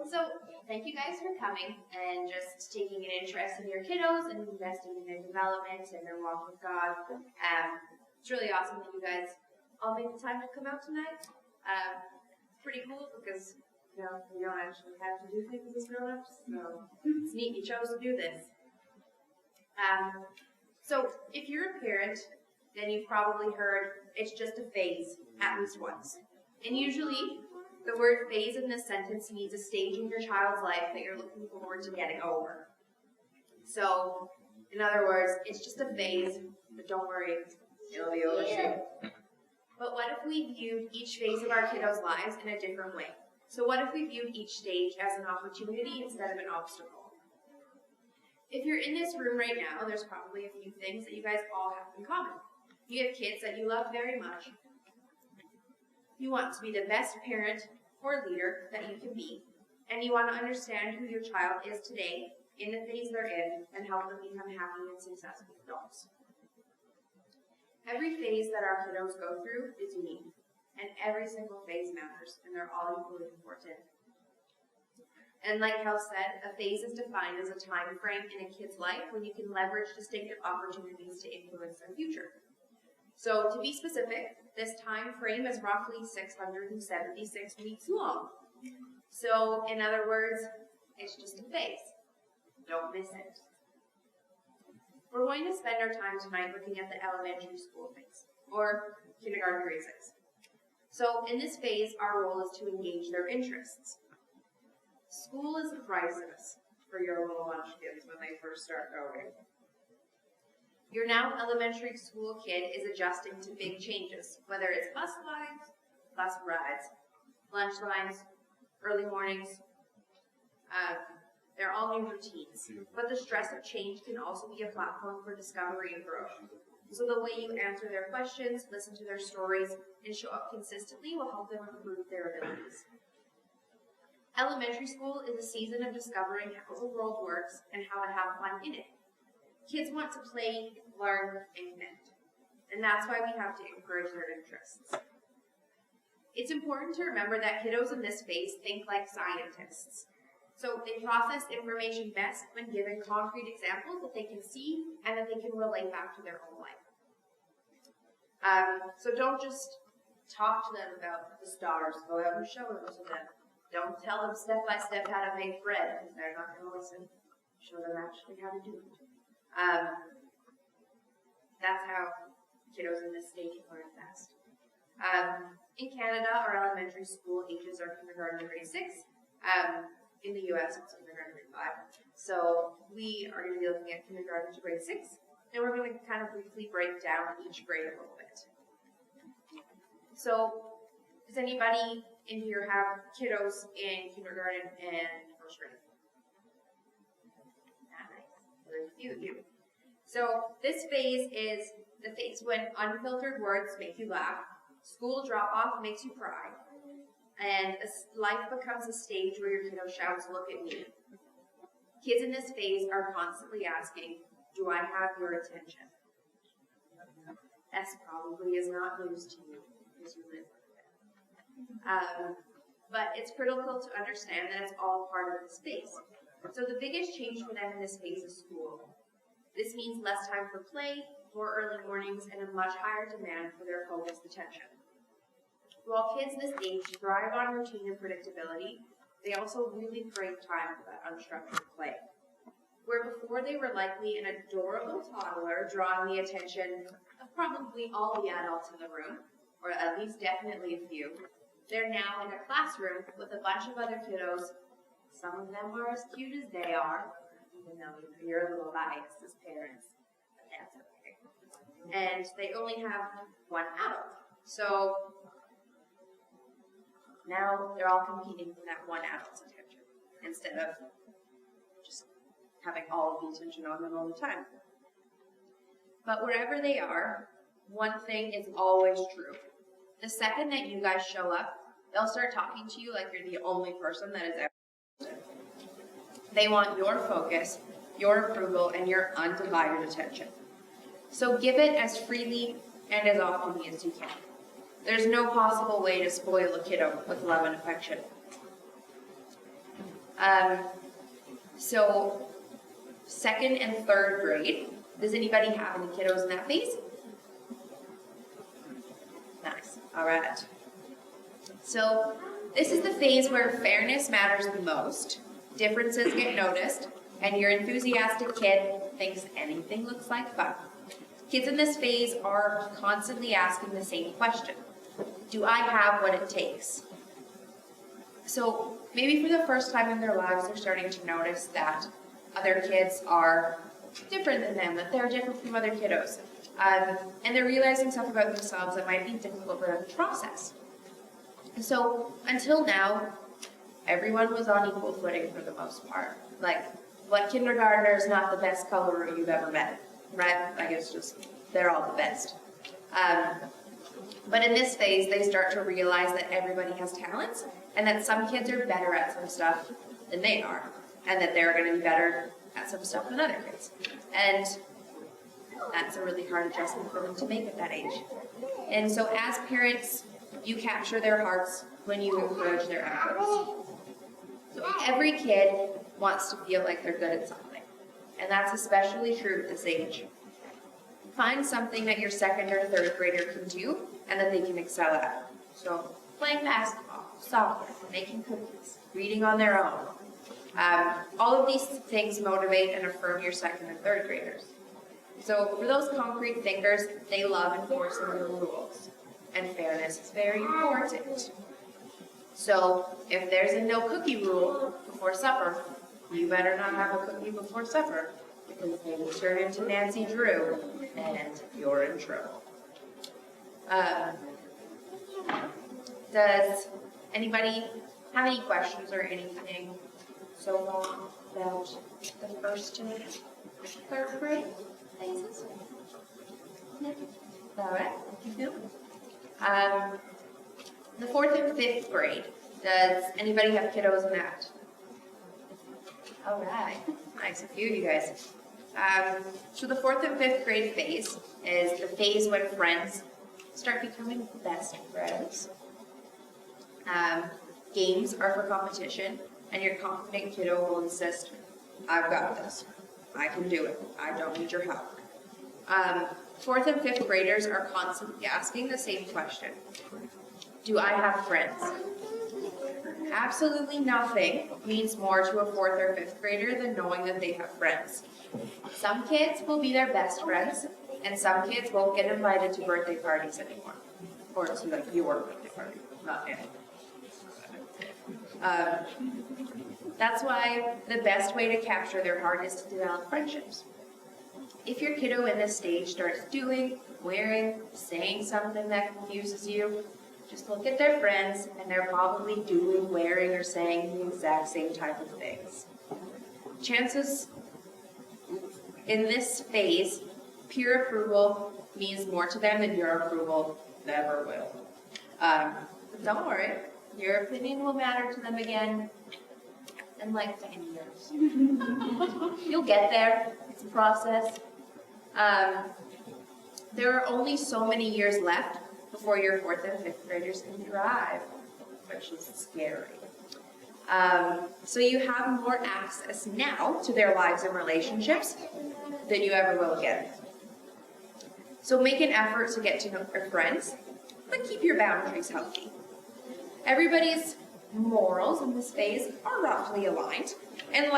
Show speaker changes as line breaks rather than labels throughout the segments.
So, thank you guys for coming and just taking an interest in your kiddos and investing in their development and their walk with God. It's really awesome that you guys all made the time to come out tonight. It's pretty cool because we don't actually have to do things as grown-ups, so it's neat you chose to do this. So, if you're a parent, then you've probably heard it's just a phase at least once. And usually, the word phase in this sentence means a stage in your child's life that you're looking forward to getting over. So, in other words, it's just a phase, but don't worry, it'll be over soon. But what if we viewed each phase of our kiddos' lives in a different way? So what if we viewed each stage as an opportunity instead of an obstacle? If you're in this room right now, there's probably a few things that you guys all have in common. You have kids that you love very much. You want to be the best parent or leader that you can be, and you want to understand who your child is today in the phase they're in and help them become happy and successful adults. Every phase that our kiddos go through is unique, and every single phase matters, and they're all equally important. And like Hal said, a phase is defined as a time frame in a kid's life when you can leverage distinctive opportunities to influence their future. So to be specific, this time frame is roughly 676 weeks long. So in other words, it's just a phase. Don't miss it. We're going to spend our time tonight looking at the elementary school phase, or kindergarten grade 6. So in this phase, our role is to engage their interests. School is a crisis for your little lunch kids when they first start going. Your now elementary school kid is adjusting to big changes, whether it's bus lines, bus rides, lunch lines, early mornings. They're all new routines. But the stress of change can also be a platform for discovery and growth. So the way you answer their questions, listen to their stories, and show up consistently will help them improve their abilities. Elementary school is a season of discovering how the world works and how to have fun in it. Kids want to play, learn, and connect. And that's why we have to encourage their interests. It's important to remember that kiddos in this phase think like scientists. So they process information best when given concrete examples that they can see and that they can relate back to their own life. So don't just talk to them about the stars. Go out and show them to them. Don't tell them step by step how to make bread, because they're not going to listen. Show them actually how to do it. That's how kiddos in this stage learn best. In Canada, our elementary school ages are kindergarten to grade 6. In the US, it's kindergarten to grade 5. So we are going to be looking at kindergarten to grade 6, and we're going to kind of briefly break down each grade a little bit. So, does anybody in here have kiddos in kindergarten and first grade? Nice. There's a few of you. So this phase is the phase when unfiltered words make you laugh, school drop-off makes you cry, and life becomes a stage where your kiddo shouts, "Look at me." Kids in this phase are constantly asking, "Do I have your attention?" This probably is not news to you because you live with it. But it's critical to understand that it's all part of this phase. So the biggest change for them in this phase is school. This means less time for play, more early mornings, and a much higher demand for their focused attention. While kids this age thrive on routine and predictability, they also really crave time for that unstructured play. Where before they were likely an adorable toddler drawing the attention of probably all the adults in the room, or at least definitely a few, they're now in a classroom with a bunch of other kiddos. Some of them are as cute as they are, even though you're a little biased as parents, but that's okay. And they only have one adult. So now they're all competing for that one adult's attention instead of just having all of the attention on them all the time. But wherever they are, one thing is always true. The second that you guys show up, they'll start talking to you like you're the only person that is ever existed. They want your focus, your approval, and your undivided attention. So give it as freely and as often as you can. There's no possible way to spoil a kiddo with love and affection. So 2nd and 3rd grade, does anybody have any kiddos in that phase? Nice, all right. So this is the phase where fairness matters the most, differences get noticed, and your enthusiastic kid thinks anything looks like fun. Kids in this phase are constantly asking the same question. Do I have what it takes? So maybe for the first time in their lives, they're starting to notice that other kids are different than them, that they're different from other kiddos. And they're realizing stuff about themselves that might be difficult for them to process. And so until now, everyone was on equal footing for the most part. Like, what kindergartner is not the best colorer you've ever met, right? Like, it's just, they're all the best. But in this phase, they start to realize that everybody has talents, and that some kids are better at some stuff than they are, and that they're going to be better at some stuff than other kids. And that's a really hard adjustment for them to make at that age. And so as parents, you capture their hearts when you encourage their efforts. So every kid wants to feel like they're good at something, and that's especially true at this age. Find something that your 2nd or 3rd grader can do and that they can excel at. So playing basketball, soccer, making cookies, reading on their own. All of these things motivate and affirm your 2nd and 3rd graders. So for those concrete thinkers, they love enforcing the rules, and fairness is very important. So if there's a no cookie rule before supper, you better not have a cookie before supper, because they will turn into Nancy Drew, and you're in trouble. Does anybody have any questions or anything so far about the 1st and 3rd grade phases? No? All right, keep going. The 4th and 5th grade, does anybody have kiddos in that? All right, nice, a few of you guys. So the 4th and 5th grade phase is the phase when friends start becoming best friends. Games are for competition, and your confident kiddo will insist, I've got this, I can do it, I don't need your help. 4th and 5th graders are constantly asking the same question. Do I have friends? Absolutely nothing means more to a 4th or 5th grader than knowing that they have friends. Some kids will be their best friends, and some kids won't get invited to birthday parties anymore. Or to like your birthday party, not any. That's why the best way to capture their heart is to develop friendships. If your kiddo in this stage starts doing, wearing, saying something that confuses you, just look at their friends, and they're probably doing, wearing, or saying the exact same type of things. Chances in this phase, peer approval means more to them than your approval never will. But don't worry, your opinion will matter to them again in like 10 years. You'll get there. It's a process. There are only so many years left before your 4th and 5th graders can drive, which is scary. So you have more access now to their lives and relationships than you ever will again. So make an effort to get to know your friends, but keep your boundaries healthy. Everybody's morals in this phase are roughly aligned, and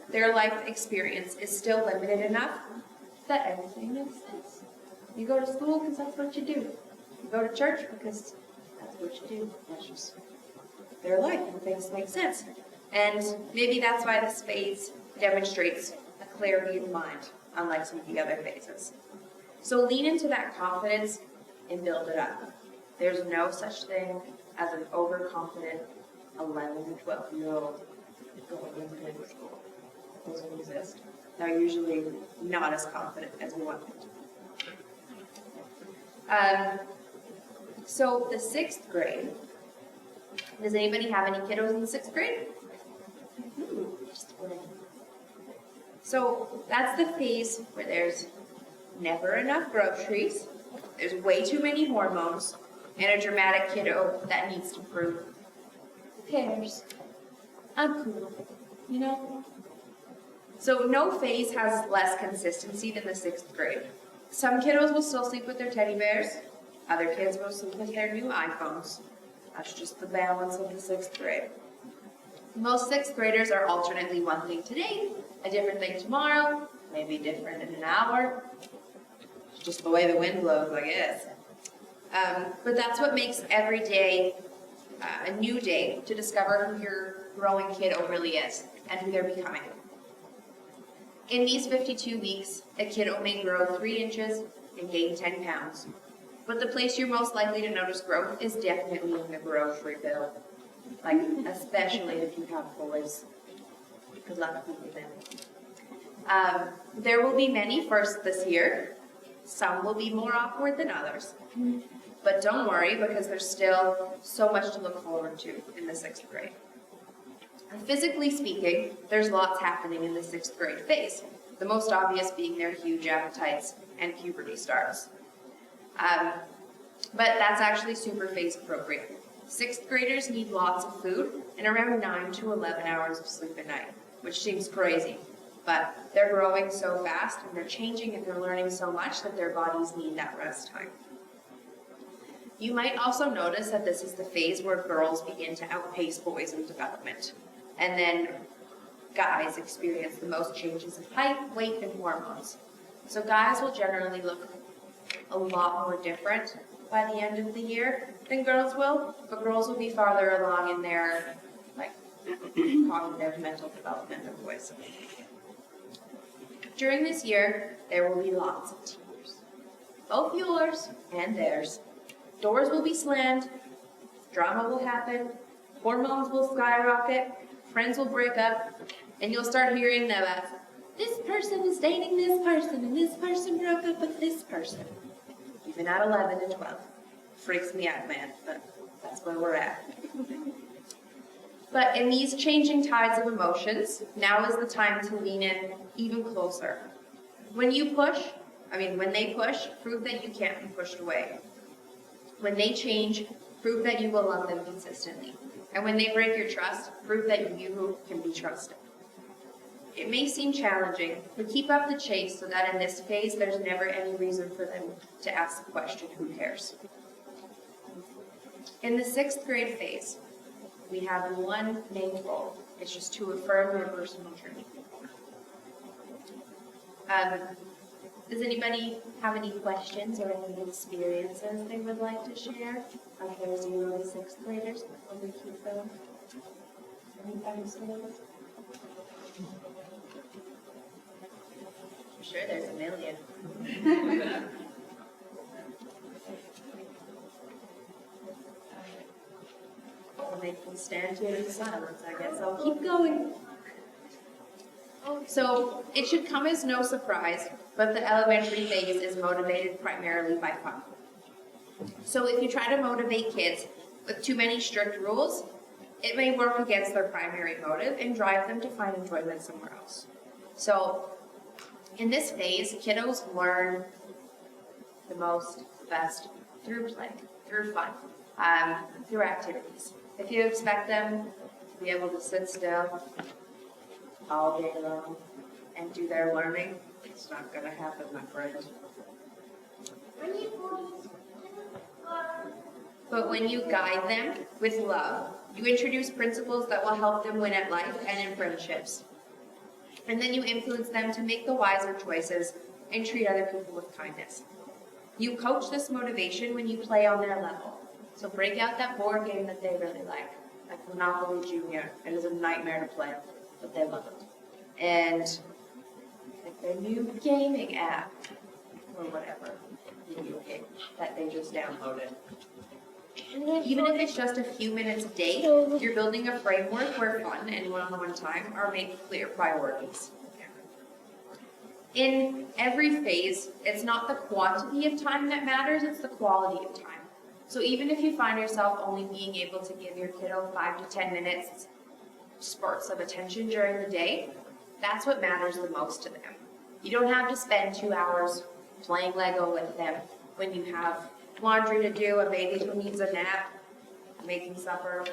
their life experience is still limited enough that everything makes sense. You go to school because that's what you do. You go to church because that's what you do. That's just their life, and things make sense. And maybe that's why this phase demonstrates a clarity of mind, unlike some of the other phases. So lean into that confidence and build it up. There's no such thing as an overconfident 11 to 12-year-old going into middle school. It doesn't exist. They're usually not as confident as we want them to. So the 6th grade, does anybody have any kiddos in the 6th grade? So that's the phase where there's never enough groceries, there's way too many hormones, and a dramatic kiddo that needs to prove who cares. I'm cool, you know? So no phase has less consistency than the 6th grade. Some kiddos will still sleep with their teddy bears. Other kids will sleep with their new iPhones. That's just the balance of the 6th grade. Most 6th graders are alternately one thing today, a different thing tomorrow, maybe different in an hour. It's just the way the wind blows, I guess. But that's what makes every day a new day to discover who your growing kid really is and who they're becoming. In these 52 weeks, a kiddo may grow 3 inches and gain 10 pounds. But the place you're most likely to notice growth is definitely in the grocery bill. Like, especially if you have boys. Good luck with them. There will be many firsts this year. Some will be more awkward than others. But don't worry, because there's still so much to look forward to in the 6th grade. Physically speaking, there's lots happening in the 6th grade phase, the most obvious being their huge appetites and puberty starts. But that's actually super phase appropriate. 6th graders need lots of food and around 9 to 11 hours of sleep a night, which seems crazy, but they're growing so fast and they're changing and they're learning so much that their bodies need that rest time. You might also notice that this is the phase where girls begin to outpace boys in development. And then guys experience the most changes in height, weight, and hormones. So guys will generally look a lot more different by the end of the year than girls will, but girls will be farther along in their cognitive mental development than boys. During this year, there will be lots of tears, both yours and theirs. Doors will be slammed, drama will happen, hormones will skyrocket, friends will break up, and you'll start hearing that this person is dating this person, and this person broke up with this person. Even at 11 and 12. Freaks me out, man, but that's where we're at. But in these changing tides of emotions, now is the time to lean in even closer. When they push, prove that you can't be pushed away. When they change, prove that you will love them consistently. And when they break your trust, prove that you can be trusted. It may seem challenging, but keep up the chase so that in this phase, there's never any reason for them to ask the question, who cares? In the 6th grade phase, we have one main goal. It's just to affirm your personal journey. Does anybody have any questions or any experiences they would like to share on those 0 to 6th graders before we keep going? Anybody say that? I'm sure there's a million. I'll make them stand here in silence, I guess. I'll keep going. So, it should come as no surprise, but the elementary phase is motivated primarily by fun. So if you try to motivate kids with too many strict rules, it may work against their primary motive and drive them to find enjoyment somewhere else. So in this phase, kiddos learn the most, the best through play, through fun, through activities. If you expect them to be able to sit still all day long and do their learning, it's not going to happen, my friend. But when you guide them with love, you introduce principles that will help them win at life and in friendships. And then you influence them to make the wiser choices and treat other people with kindness. You coach this motivation when you play on their level. So break out that board game that they really like Monopoly Junior. It is a nightmare to play, but they love it. And like their new gaming app, or whatever, video game that they just downloaded. Even if it's just a few minutes a day, you're building a framework where fun and one-on-one time are made clear priorities. In every phase, it's not the quantity of time that matters, it's the quality of time. So even if you find yourself only being able to give your kiddo 5 to 10 minutes spurts of attention during the day, that's what matters the most to them. You don't have to spend 2 hours playing Lego with them when you have laundry to do, a baby who needs a nap, making supper.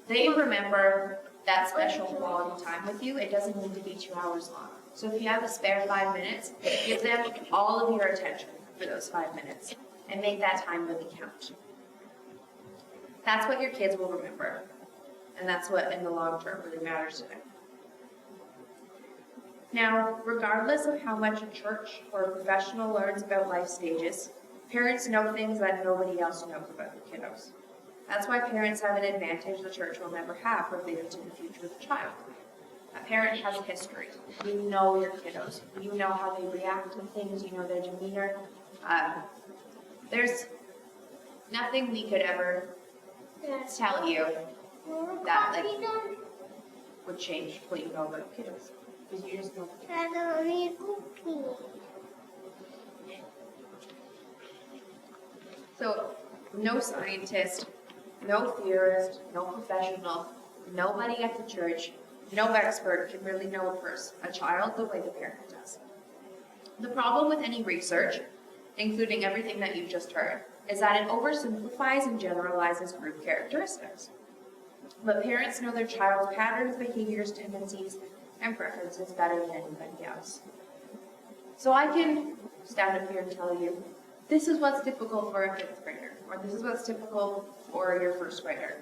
They remember that special quality time with you. It doesn't need to be 2 hours long. So if you have a spare 5 minutes, give them all of your attention for those 5 minutes and make that time really count. That's what your kids will remember. And that's what in the long term really matters to them. Now, regardless of how much a church or a professional learns about life stages, parents know things that nobody else knows about their kiddos. That's why parents have an advantage the church will never have related to the future of the child. A parent has a history. You know your kiddos. You know how they react to things. You know their demeanor. There's nothing we could ever tell you that would change what you know about kiddos. Because you just know. So, no scientist, no theorist, no professional, nobody at the church, no expert can really know a child the way the parent does. The problem with any research, including everything that you've just heard, is that it oversimplifies and generalizes group characteristics. But parents know their child's patterns, behaviors, tendencies, and preferences better than anybody else. So I can stand up here and tell you, this is what's typical for a 5th grader, or this is what's typical for your 1st grader.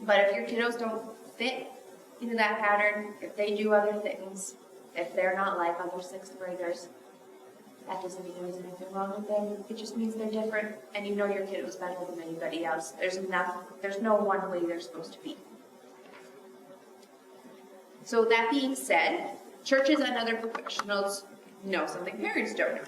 But if your kiddos don't fit into that pattern, if they do other things, if they're not like other 6th graders, that doesn't mean there's anything wrong with them. It just means they're different, and you know your kiddos better than anybody else. There's no one way they're supposed to be. So that being said, churches and other professionals know something parents don't know.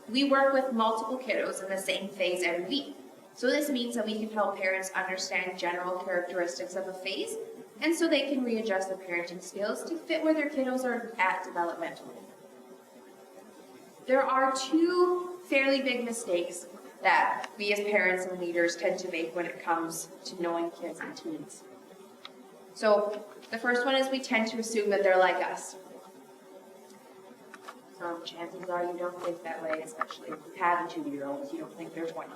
We work with multiple kiddos in the same phase every week. So this means that we can help parents understand general characteristics of a phase, and so they can readjust their parenting skills to fit where their kiddos are at developmentally. There are 2 fairly big mistakes that we as parents and leaders tend to make when it comes to knowing kids and teens. So the first one is we tend to assume that they're like us. Chances are you don't think that way, especially if you have a 2-year-old, you don't think they're 20.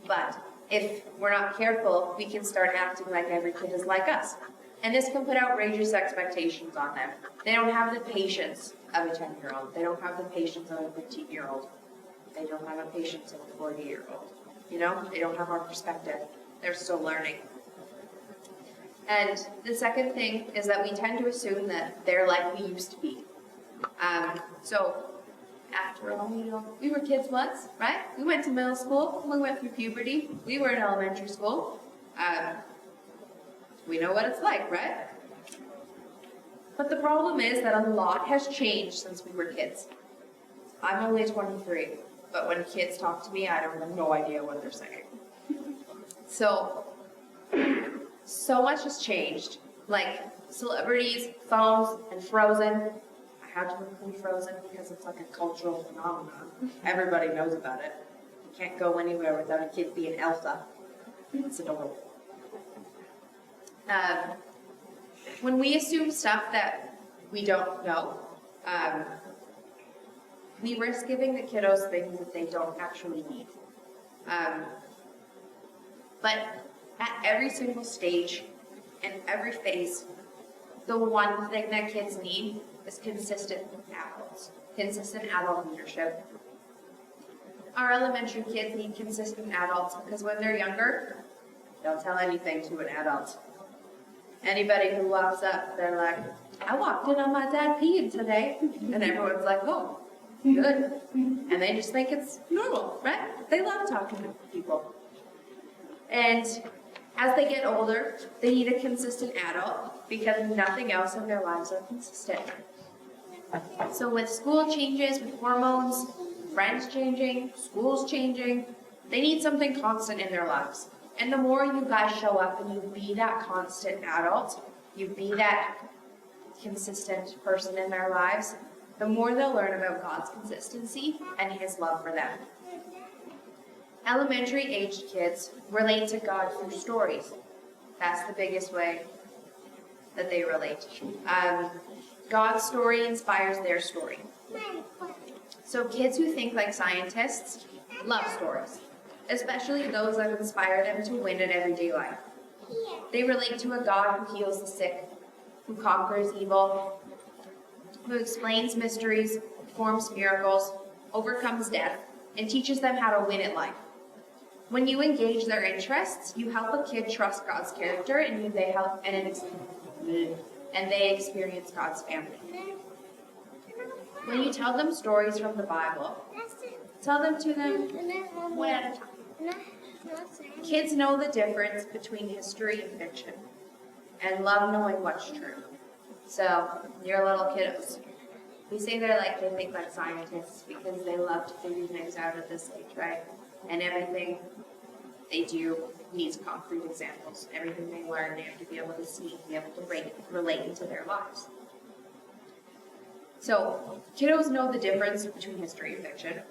But if we're not careful, we can start acting like every kid is like us. And this can put outrageous expectations on them. They don't have the patience of a 10-year-old. They don't have the patience of a 15-year-old. They don't have the patience of a 40-year-old. You know, they don't have our perspective. They're still learning. And the second thing is that we tend to assume that they're like we used to be. So after all, you know, we were kids once, right? We went to middle school, we went through puberty, we were in elementary school. We know what it's like, right? But the problem is that a lot has changed since we were kids. I'm only 23, but when kids talk to me, I have no idea what they're saying. So much has changed. Like celebrities, phones, and Frozen. I have to include Frozen because it's like a cultural phenomenon. Everybody knows about it. You can't go anywhere without a kid being Elsa. It's adorable. When we assume stuff that we don't know, we risk giving the kiddos things that they don't actually need. But at every single stage and every phase, the one thing that kids need is consistent adults, consistent adult leadership. Our elementary kids need consistent adults because when they're younger, they'll tell anything to an adult. Anybody who walks up, they're like, I walked in on my dad peeing today. And everyone's like, oh, good. And they just think it's normal, right? They love talking to people. And as they get older, they need a consistent adult because nothing else in their lives are consistent. So with school changes, with hormones, friends changing, schools changing, they need something constant in their lives. And the more you guys show up and you be that constant adult, you be that consistent person in their lives, the more they'll learn about God's consistency and His love for them. Elementary-aged kids relate to God through stories. That's the biggest way that they relate. God's story inspires their story. So kids who think like scientists love stories, especially those that inspire them to win in everyday life. They relate to a God who heals the sick, who conquers evil, who explains mysteries, performs miracles, overcomes death, and teaches them how to win at life. When you engage their interests, you help a kid trust God's character, and they experience God's family. When you tell them stories from the Bible, tell them to them one at a time. Kids know the difference between history and fiction, and love knowing what's true. So, your little kiddos, we say they think like scientists because they love to figure things out at this age, right? And everything they do needs concrete examples. Everything they learn, they have to be able to see, be able to relate into their lives. So, kiddos know the difference between history and fiction,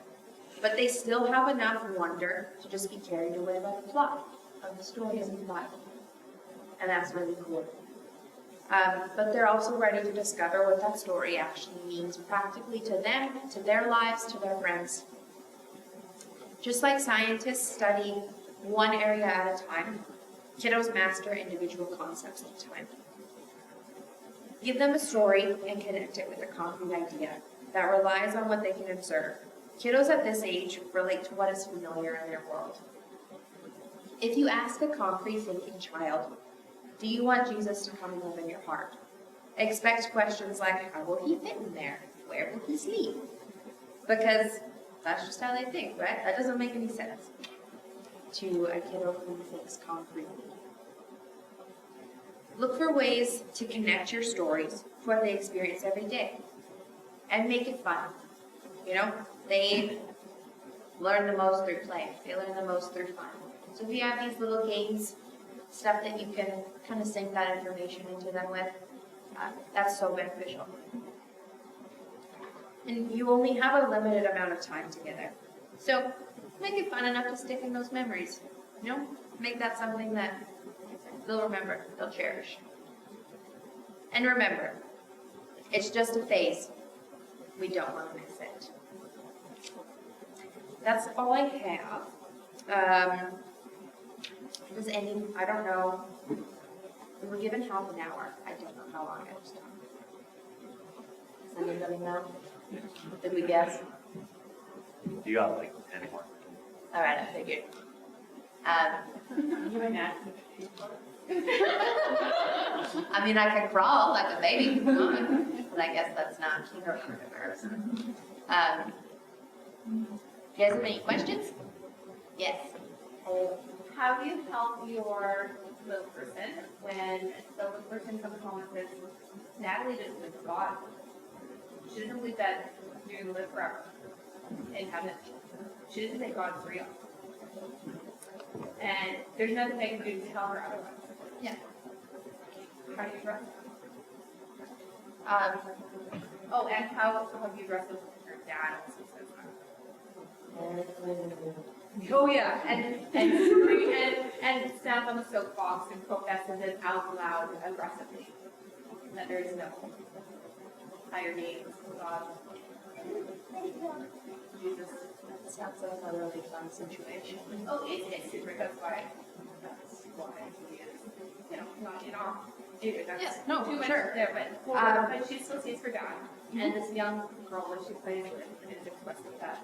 but they still have enough wonder to just be carried away by the plot of the stories in the Bible. And that's really cool. But they're also ready to discover what that story actually means practically to them, to their lives, to their friends. Just like scientists study one area at a time, kiddos master individual concepts at a time. Give them a story and connect it with a concrete idea that relies on what they can observe. Kiddos at this age relate to what is familiar in their world. If you ask a concrete thinking child, do you want Jesus to come and live in your heart? Expect questions like, how will he fit in there? Where will he sleep? Because that's just how they think, right? That doesn't make any sense to a kiddo who thinks concretely. Look for ways to connect your stories to what they experience every day and make it fun. They learn the most through play. They learn the most through fun. So if you have these little games, stuff that you can kind of sink that information into them with, that's so beneficial. And you only have a limited amount of time together. So make it fun enough to stick in those memories. Make that something that they'll remember, they'll cherish. And remember, it's just a phase. We don't want to miss it. That's all I have. I don't know. We were given half an hour. I don't know how long I was talking. Does anybody know? Did we guess?
You got 10 more.
All right, I figured. I mean, I can crawl like a baby, but I guess that's not hero comparison. Do you guys have any questions? Yes.
How do you help your little person when the little person comes home and says, Natalie doesn't believe in God. She doesn't believe that you're going to live forever in heaven. She doesn't think God's real. And there's nothing they can do to tell her otherwise.
Yeah.
How do you address that? And how do you address with your dad also says that? Oh yeah, and stand on the soapbox and professes it out loud aggressively. That there is no higher being, God. Jesus.
That sounds like a really fun situation.
Oh, it's super. That's why he is, not in our.
Yes, no,
too much
sure.
there, but she still sees her dad, and this young girl that she plays with is expressing that.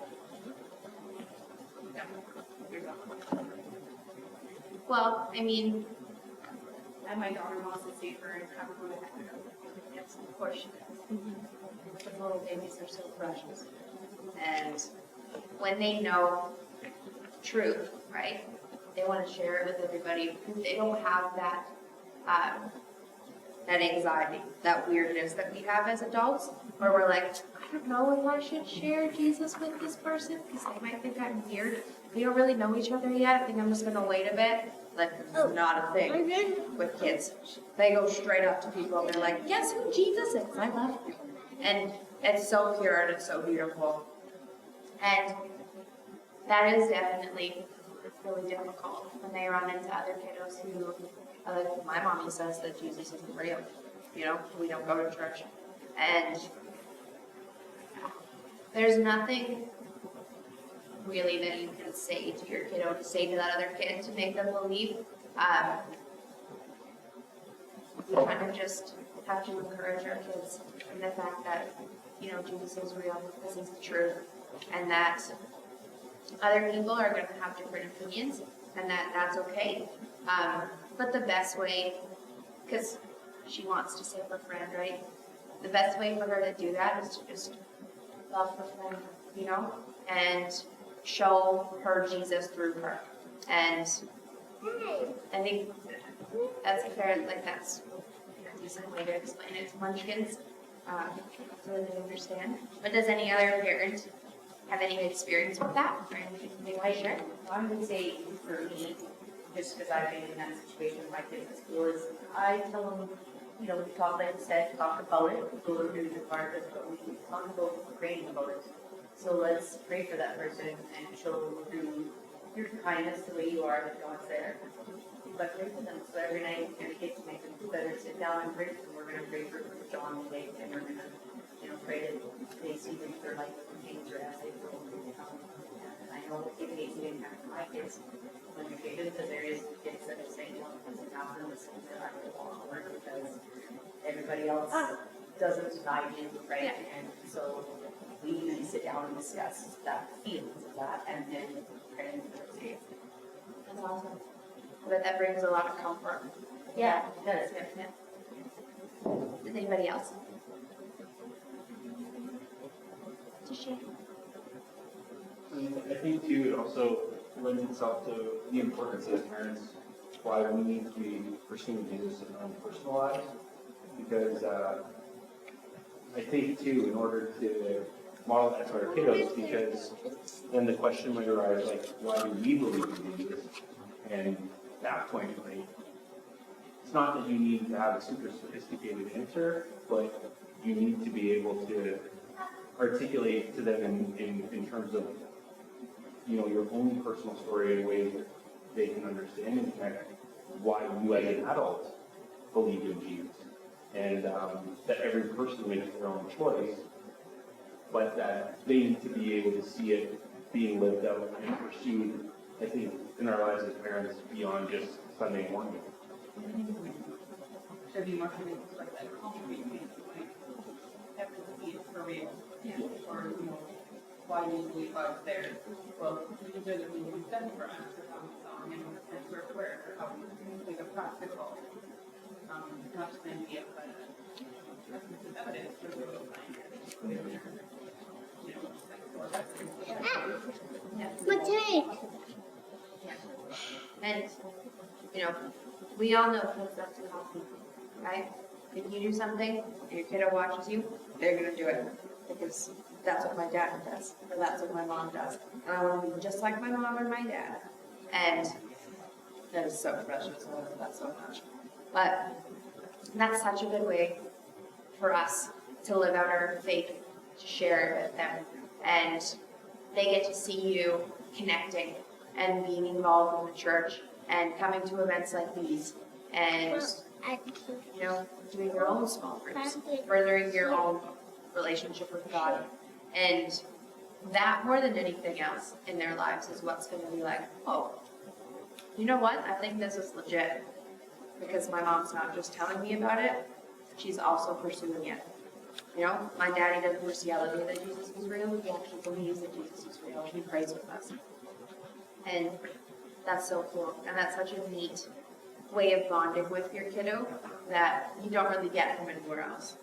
Well, I mean,
and my daughter wants to see her and have her go to heaven.
yes, of course she does. The little babies are so precious. And when they know truth, right, they want to share it with everybody. They don't have that that anxiety, that weirdness that we have as adults, where we're like, I don't know if I should share Jesus with this person because they might think I'm weird. We don't really know each other yet. I think I'm just going to wait a bit. Like, it's not a thing with kids. They go straight up to people and they're like, guess who Jesus is? I love you. And it's so pure and it's so beautiful. And that is definitely really difficult when they run into other kiddos who, like my mommy says that Jesus isn't real. We don't go to church. And there's nothing really that you can say to your kiddo, to say to that other kid to make them believe. You kind of just have to encourage our kids in the fact that, Jesus is real, this is the truth, and that other people are going to have different opinions, and that's okay. But the best way, because she wants to save her friend, right? The best way for her to do that is to just love her friend, and show her Jesus through her. And I think as a parent, that's a decent way to explain it to munchkins, so that they understand. But does any other parent have any experience with that, or anything they want to share?
I would say for me, just because I've been in that situation with my kids at school, is I tell them, we talk, like I said, talk about it, go through the part of it, but we talk about praying about it. So let's pray for that person and show through your kindness the way you are that God's there. But pray for them. So every night, and the kids make them better sit down and pray for them. We're going to pray for John today, and we're going to, pray that they see that their life will change or as they grow. And I know it makes an impact on my kids when they're kids, because there is kids that are saying, well, it doesn't happen, this is that I don't want to work because everybody else doesn't, I do, right?
Yeah.
And so we need to sit down and discuss that feelings of that, and then pray for those kids.
That's awesome. But that brings a lot of comfort.
Yeah, it does.
Yeah. Does anybody else? To share?
I think too, it also lends itself to the importance as parents, why we need to be pursuing Jesus in our own personal lives. Because I think too, in order to model that to our kiddos, because then the question might arise, like, why do we believe in Jesus? And at that point, like, it's not that you need to have a super sophisticated answer, but you need to be able to articulate to them in terms of, your own personal story in ways that they can understand and connect why you as an adult believe in Jesus. And that every person makes their own choice, but that they need to be able to see it being lived out and pursued, I think, in our lives as parents beyond just Sunday morning.
Should be more committed to like that contributing, like efficacy for real. Yeah. Or why you believe God's there. Well, these are the things He's done for us for some song and we're aware of how we like a practical, not just an idea, but evidence for the real thing.
What take? And, we all know kids love to copy, right? If you do something and your kiddo watches you, they're going to do it because that's what my dad does, or that's what my mom does. And I want to be just like my mom or my dad. And that is so precious. I love that so much. But that's such a good way for us to live out our faith, to share it with them. And they get to see you connecting and being involved in the church and coming to events like these and, doing your own small groups, furthering your own relationship with God. And that, more than anything else in their lives, is what's going to be like, oh, you know what? I think this is legit. Because my mom's not just telling me about it, she's also pursuing it. My daddy doesn't just yell at me that Jesus is real, he actually believes that Jesus is real, and he prays with us. And that's so cool. And that's such a neat way of bonding with your kiddo that you don't really get from anywhere else.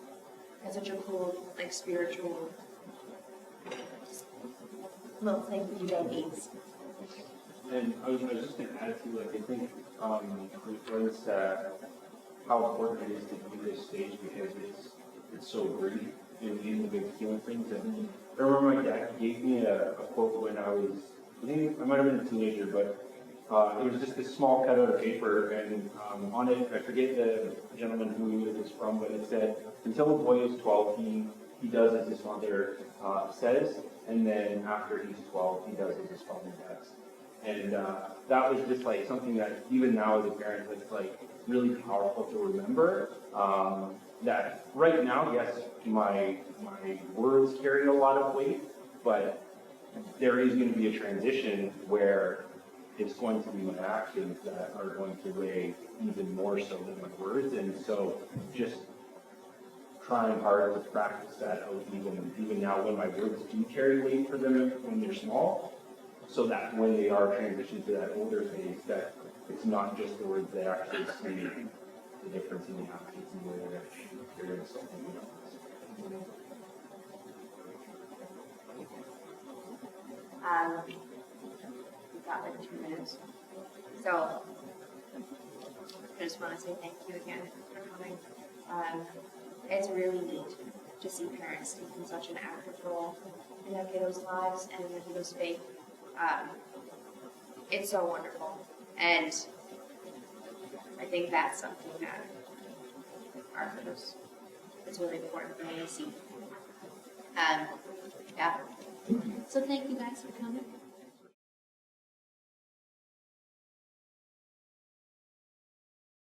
It's such a cool, spiritual little thing that you don't need.
And I was just going to add to, I think, reference how important it is to do this stage because it's so brief in the big scheme of things. And I remember my dad gave me a quote when I might have been a teenager, but it was just this small cutout of paper, and on it, I forget the gentleman who it was from, but it said, until the boy is 12, he does as his father says, and then after he's 12, he does as his father does. And that was just something that even now as a parent, it's really powerful to remember. That right now, yes, my words carry a lot of weight, but there is going to be a transition where it's going to be my actions that are going to weigh even more so than my words. And so just trying hard to practice that out even now when my words do carry weight for them when they're small, so that when they are transitioned to that older phase, that it's not just the words, they actually see the difference in the actions and where they're doing something.
We've got like 2 minutes. So, I just want to say thank you again for coming. It's really neat to see parents taking such an active role in their kiddos' lives and in their kiddos' faith. It's so wonderful. And I think that's something that our kiddos, it's really important for me to see. Yeah. So thank you guys for coming.